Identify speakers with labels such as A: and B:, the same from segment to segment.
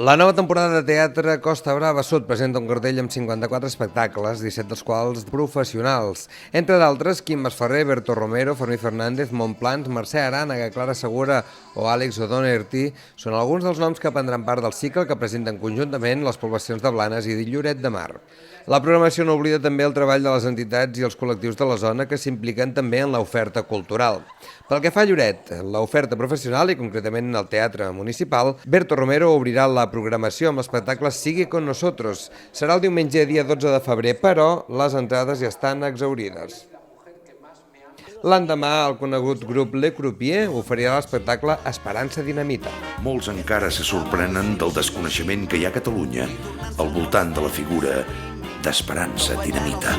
A: La nova temporada de Teatre Costa Brava Sud presenta un cartell amb 54 espectacles, 17 dels quals professionals. Entre d'altres, Quim Masferrer, Berto Romero, Fermí Fernández, Montplans, Mercè Arànega, Clara Segura o Àlex O'Doherty són alguns dels noms que prendran part del cicle que presenten conjuntament les poblacions de Blanes i de Lloret de Mar. La programació no oblida també el treball de les entitats i els col·lectius de la zona que s'impliquen també en l'oferta cultural. Pel que fa a Lloret, l'oferta professional i concretament el teatre municipal, Berto Romero obrirà la programació amb l'espectacle Sigue con nosotros. Serà el diumenge dia 12 de febrer, però les entrades ja estan exhaurides. L'endemà, el conegut grup Le Croupier oferirà l'espectacle Esperança Dinamita.
B: Molts encara se sorprenen del desconeixement que hi ha a Catalunya al voltant de la figura d'Esperança Dinamita.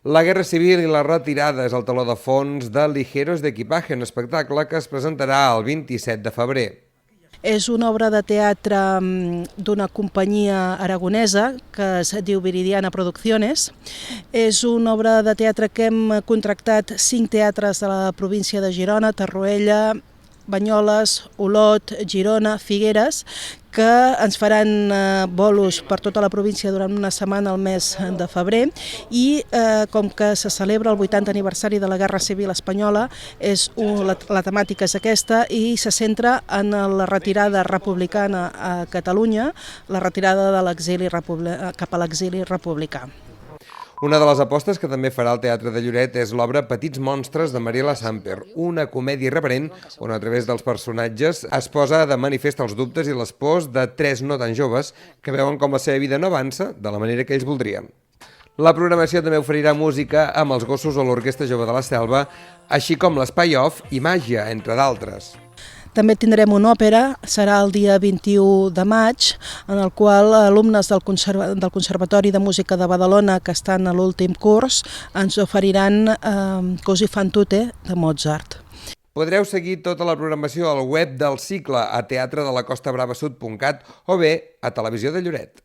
A: La Guerra Civil i la retirada és el teló de fons de Ligeros de Equipaje, un espectacle que es presentarà el 27 de febrer.
C: És una obra de teatre d'una companyia aragonesa que es diu Viridiana Producciones. És una obra de teatre que hem contractat 5 teatres de la província de Girona, Torroella, Banyoles, Olot, Girona, Figueres, que ens faran bolos per tota la província durant una setmana al mes de febrer i com que se celebra el 80 aniversari de la Guerra Civil Espanyola, la temàtica és aquesta i se centra en la retirada republicana a Catalunya, la retirada de l'exili cap a l'exili republicà.
A: Una de les apostes que també farà el Teatre de Lloret és l'obra Petits monstres de Mariela Samper, una comèdia irreverent on a través dels personatges es posa de manifest els dubtes i les pors de 3 no tan joves que veuen com la seva vida no avança de la manera que ells voldrien. La programació també oferirà música amb els gossos o l'Orquestra Jove de la Selva, així com l'espai off i màgia, entre d'altres.
C: També tindrem una òpera, serà el dia 21 de maig, en el qual alumnes del Conservatori de Música de Badalona, que estan a l'últim curs, ens oferiran Così fan tutte de Mozart.
A: Podreu seguir tota la programació al web del cicle a teatredelacostabravasud.cat o bé a Televisió de Lloret.